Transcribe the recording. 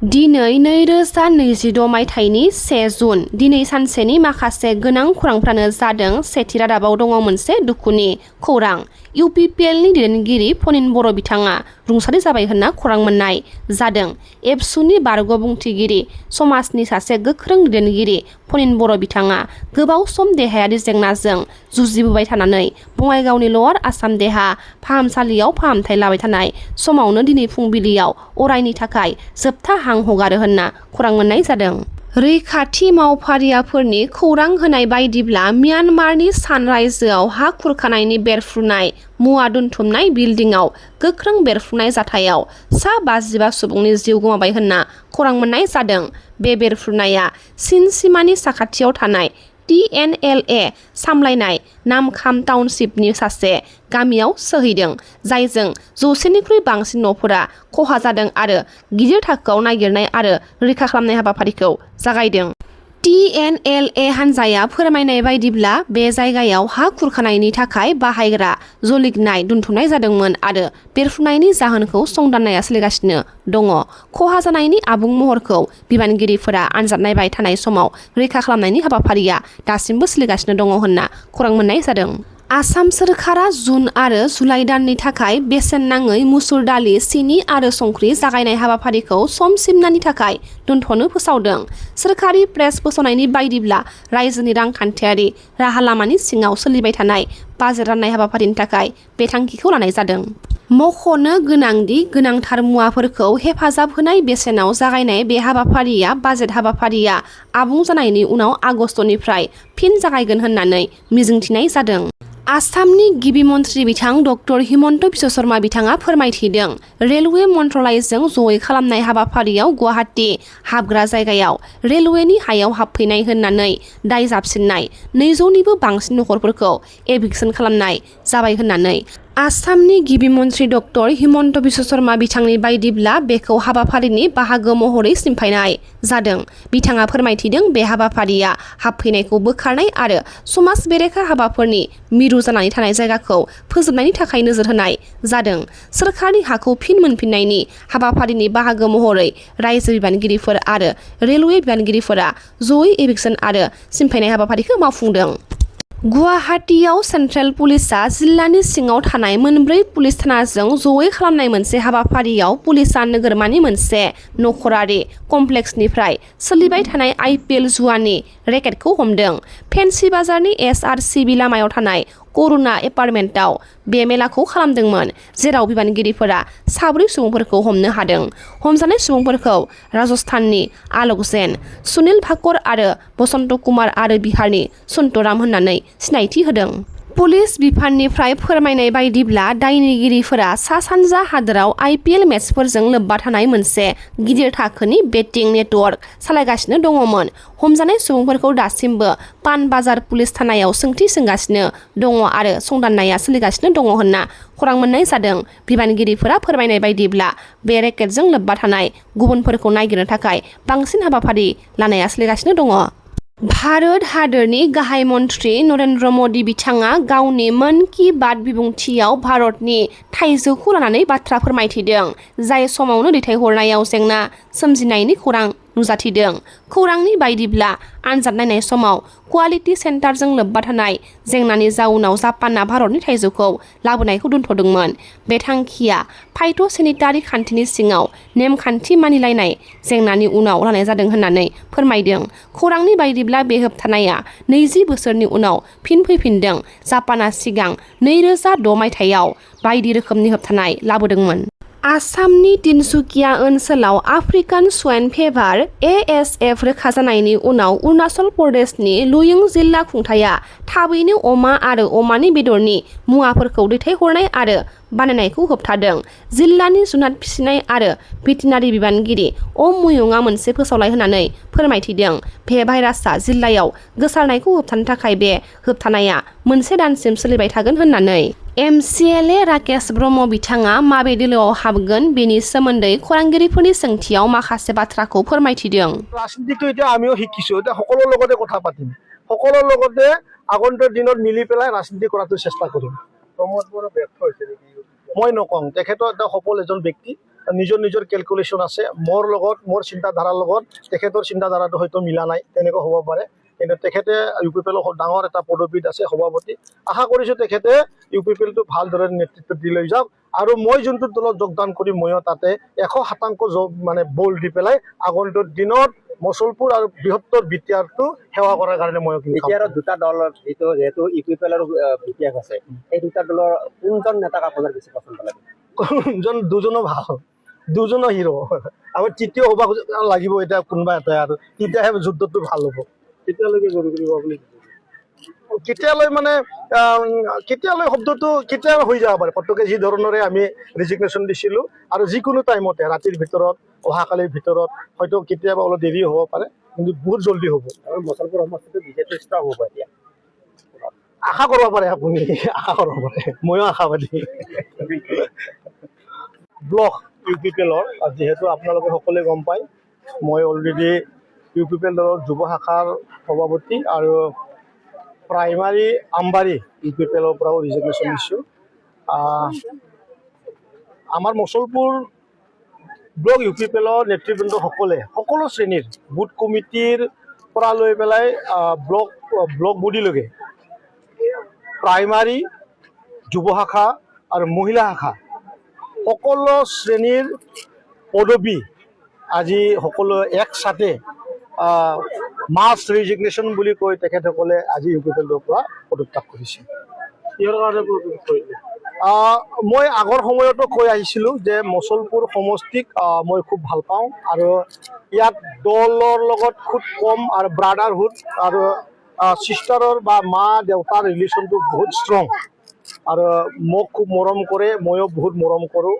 दिनै 2026 मायथाइनि 1 जुन दिनै सानसेनि माखासे गोनां खौरांफ्रानो जादों। सेथि रादाबाव दङ मोनसे दुखुनि खौरां। इउपिपिएलनि दैदेनगिरि फनिन बर' बिथाङा रुंसारि जाबाय होनना खौरां मोननाय जादों। एबसुनि बारग' बुंथिगिरि समाजनि सासे गोख्रों दैदेनगिरि फनिन बर' बिथाङा गोबाव सम देहायारि जेंनाजों जुजिबोबाय थानानै बङाइगावनि लवार आसाम देहा फाहामसालियाव फाहामथाय लाबाय थानाय समावनो दिनै फुंबिलियाव अरायनि थाखाय जोबथा हां हगारो होनना खौरां मोननाय जादों। रैखाथि मावफारियाफोरनि खौरां होनाय बायदिब्ला म्यानमारनि सान रायजोआव हा खुरखानायनि बेरफ्रुनाय मुवा दोनथुमनाय बिल्डिंआव गोख्रों बेरफ्रुनाय जाथायाव सा 55 सुबुंनि जिउ गोमाबाय होनना खौरां मोननाय जादों। बे बेरफ्रुनाया चीन सीमानि साखाथियाव थानाय TNLA सामलायनाय नामखाम टाउनशिपनि सासे गामियाव सोहैदों, जायजों 100निख्रुइ बांसिन न'फोरा खहा जादों आरो गिदिर थाखोआव नागिरनाय आरो रैखा खालामनाय हाबाफारिखौ जागायदों। TNLA हानजाया फोरमायनाय बायदिब्ला बे जायगायाव हा खुरखानायनि थाखाय बाहायग्रा जलिगनाय दोनथुमनाय जादोंमोन आरो बेरफ्रुनायनि जाहोनखौ संदाननाया सोलिगासिनो दङ। खहा जानायनि आबुं महरखौ बिबानगिरिफोरा आनजाद नायबाय थानाय समाव रैखा खालामनायनि हाबाफारिया दासिमबो सोलिगासिनो दङ होनना खौरां मोननाय जादों। आसाम सोरखारा जुन आरो जुलाइ दाननि थाखाय बेसेन नाङै मुसुर दालि, सिनि आरो संख्रि जागायनाय हाबाफारिखौ सम सिमनानि थाखाय दोनथ'नो फोसावदों। सोरखारि प्रेस फोसावनायनि बायदिब्ला रायजोनि रांखान्थियारि राहा लामानि सिङाव सोलिबाय थानाय बाजेट राननाय हाबाफारिनि थाखाय बे थांखिखौ लानाय जादों। मख'नो गोनांदि गोनांथार मुवाफोरखौ हेफाजाब होनाय बेसेनाव जागायनाय बे हाबाफारिया बाजेट हाबाफारिया आबुं जानायनि उनाव आगस्तनिफ्राय फिन जागायगोन होननानै मिजिंथिनाय जादों। आसामनि गिबि मन्थ्रि बिथां डक्टर हिमन्त बिश्व शर्मा बिथाङा फोरमायथिदों। रेलवे मन्थ्रालयजों जयै खालामनाय हाबाफारियाव गुवाहाटी हाबग्रा जायगायाव रेलवेनि हायाव हाबफैनाय होननानै दाय जाबसिननाय 200निबो बांसिन नखरफोरखौ एभिक्सन खालामनाय जाबाय होननानै आसामनि गिबि मन्थ्रि डक्टर हिमन्त बिश्व शर्मा बिथांनि बायदिब्ला बेखौ हाबाफारिनि बाहागो महरै सिमफायनाय जादों। बिथाङा फोरमायथिदों बे हाबाफारिया हाबफैनायखौ बोखारनाय आरो समाज बेरेखा हाबाफोरनि मिरु जानानै थानाय जायगाखौ फोजोबनायनि थाखाय नोजोर होनाय जादों। सोरखारनि हाखौ फिन मोनफिननायनि हाबाफारिनि बाहागो महरै रायजो बिबानगिरिफोर आरो रेलवे बिबानगिरिफोरा जयै एभिक्सन आरो सिमफायनाय हाबाफारिखौ मावफुंदों। गुवाहाटीयाव सेन्ट्रेल पुलिसआ जिल्लानि सिङाव थानाय मोनब्रै पुलिस थानाजों जयै खालामनाय मोनसे हाबाफारियाव पुलिसआ नोगोरमानि मोनसे नखरारि कमप्लेक्सनिफ्राय सोलिबाय थानाय IPL जुवानि रेकेटखौ हमदों। फेन्सि बाजारनि SRCB लामायाव थानाय करुणा एपार्टमेन्टआव बे मेलाखौ खालामदोंमोन, जेराव बिबानगिरिफोरा 4 सुबुंफोरखौ हमनो हादों। हमजानाय सुबुंफोरखौ राजस्थाननि आलोक जैन, सुनील भाकर आरो बसन्त कुमार आरो बिहारनि सन्तराम होननानै सिनायथि होदों। पुलिस बिफाननिफ्राय फोरमायनाय बायदिब्ला दायनिगिरिफोरा सा-सानजा हादोराव IPL मेचफोरजों लोब्बा थानाय मोनसे गिदिर थाखोनि बेटिं नेटवर्क सालायगासिनो दङमोन। हमजानाय सुबुंफोरखौ दासिमबो पानबाजार पुलिस थानायाव सोंथि सोंगासिनो दङ आरो संदाननाया सोलिगासिनो दङ होनना खौरां मोननाय जादों। बिबानगिरिफोरा फोरमायनाय बायदिब्ला बे रेकेटजों लोब्बा थानाय गुबुनफोरखौ नागिरनो थाखाय बांसिन हाबाफारि लानाया सोलिगासिनो दङ। भारत हादोरनि गाहाय मन्थ्रि नरेन्द्र मदि बिथाङा गावनि मन की बात बिबुंथियाव भारतनि थाइजौखौ लानानै बाथ्रा फोरमायथिदों, जाय समावनो दैथायहरनायाव जेंना सोमजिनायनि खौरां नुजाथिदों। खौरांनि बायदिब्ला आनजाद नायनाय समाव क्वालिटि सेन्टारजों लोब्बा थानाय जेंनानि जाउनाव जापानआ भारतनि थाइजौखौ लाबोनायखौ दोनथ'दोंमोन। बे थांखिया फाइट'सेनिटारि खान्थिनि सिङाव नेमखान्थि मानिलायनाय जेंनानि उनाव लानाय जादों होननानै फोरमायदों। खौरांनि बायदिब्ला बे होबथानाया 20 बोसोरनि उनाव फिन फैफिनदों। जापानआ सिगां 2006 मायथाइयाव बायदि रोखोमनि होबथानाय लाबोदोंमोन। आसामनि तिनसुकिया ओनसोलाव आफ्रिकान स्वाइन फेभार ASF रोखा जानायनि उनाव अरुणाचल प्रदेशनि लुयिं जिल्ला खुंथाया थाबैनो अमा आरो अमानि बेदरनि मुवाफोरखौ दैथायहरनाय आरो बानायनायखौ होबथादों। जिल्लानि जुनार फिसिनाय आरो भेटेनारि बिबानगिरि मुयुंआ मोनसे फोसावलाइ होनानै फोरमायथिदों। बे भाइरासआ जिल्लायाव गोसारनायखौ होबथानो थाखाय बे होबथानाया मोनसे दानसिम सोलिबाय थागोन होननानै MCLA राकेश ब्रह्म बिथाङा माबे दोलोआव हाबगोन बेनि सोमोन्दै खौरांगिरिफोरनि सोंथियाव माखासे बाथ्राखौ फोरमायथिदों। राजनीतिটো এতিয়া আমিও শিকিছো, এতিয়া সকলোৰ লগতে কথা পাতিম, সকলোৰ লগতে আগন্তুক দিনত মিলি পেলাই ৰাজনীতি কৰাটো চেষ্টা কৰিম। প্ৰমোদ বড়ো ব্যৰ্থ হৈছে নেকি? মই নকওঁ, তেখেতৰ এটা সফল এজন ব্যক্তি, নিজৰ নিজৰ কেলকুলেশ্যন আছে মোৰ চিন্তাধাৰাৰ লগত তেখেতৰ চিন্তাধাৰাটো হয়তো মিলা নাই তেনেকুৱা হ'ব পাৰে কিন্তু তেখেতে UPPL ডাঙৰ এটা পদবীত আছে সভাপতি আশা কৰিছোঁ তেখেতে UPPLটো ভালদৰে নেতৃত্ব দি লৈ যাওক আৰু মই যোনটো দলত যোগদান কৰি ময়ো তাতে 100% মানে বল দি পেলাই আগন্তুক দিনত মচলপুৰ আৰু বৃহত্তৰ বিটিআৰটো সেৱা কৰাৰ কাৰণে মই বিটিআৰৰ দুটা দলৰ যেহেতু UPPLৰ বিটিআৰ আছে এই দুটা দলৰ কোনজন নেতাক আপোনাৰ বেছি পছন্দ লাগে দুজনো ভাল দুজনো হিৰো আমাৰ তৃতীয় হ'ব লাগিব এতিয়া কোনোবা এটা আৰু তেতিয়াহে যুদ্ধটো ভাল হ'ব তেতিয়ালৈকে জৰুৰী কৰিব বুলি কেতিয়ালৈ মানে কেতিয়ালৈ শব্দটো কেতিয়া হৈ যাব পাৰে পটকে যি ধৰণৰে আমি ৰেজিগনেশ্যন দিছিলোঁ আৰু যিকোনো টাইমতে ৰাতিৰ ভিতৰত অহাকালিৰ ভিতৰত হয়তো কেতিয়াবা অলপ দেৰি হ'ব পাৰে কিন্তু বহুত জলদি হ'ব আৰু মচলপুৰ সমষ্টিটো বিজেপি ষ্ট্ৰং হ'ব এতিয়া আশা কৰিব পাৰে আপুনি আশা কৰিব পাৰে ময়ো আশাবাদী ব্লক UPPLৰ যিহেতু আপোনালোকে সকলোৱে গম পায় মই অলৰেডি UPPL দলৰ যুৱ শাখাৰ সভাপতি আৰু প্ৰাইমাৰী আমবাৰী UPPLৰ পৰাও ৰিজিগনেশ্যন দিছোঁ আমাৰ মচলপুৰ ব্লক UPPLৰ নেতৃবৃন্দসকলে সকলো শ্ৰেণীৰ বুথ কমিটিৰ পৰা লৈ পেলাই ব্লক বডিলৈকে প্ৰাইমাৰী যুৱ শাখা আৰু মহিলা শাখা সকলো শ্ৰেণীৰ পদবী আজি সকলো একসাথে মাছ ৰেজিগনেশ্যন বুলি কৈ তেখেতসকলে আজি UPPLৰ পৰা পদত্যাগ কৰিছে কিহৰ কাৰণে পদত্যাগ কৰিলে মই আগৰ সময়তো কৈ আহিছিলোঁ যে মচলপুৰ সমষ্টিক মই খুব ভাল পাওঁ আৰু ইয়াত দলৰ লগত খুব কম আৰু ব্ৰাদাৰহুড আৰু ছিষ্টাৰৰ বা মা দেউতাৰ ৰিলেশ্যনটো বহুত ষ্ট্ৰং আৰু মোক খুব মৰম কৰে ময়ো বহুত মৰম কৰোঁ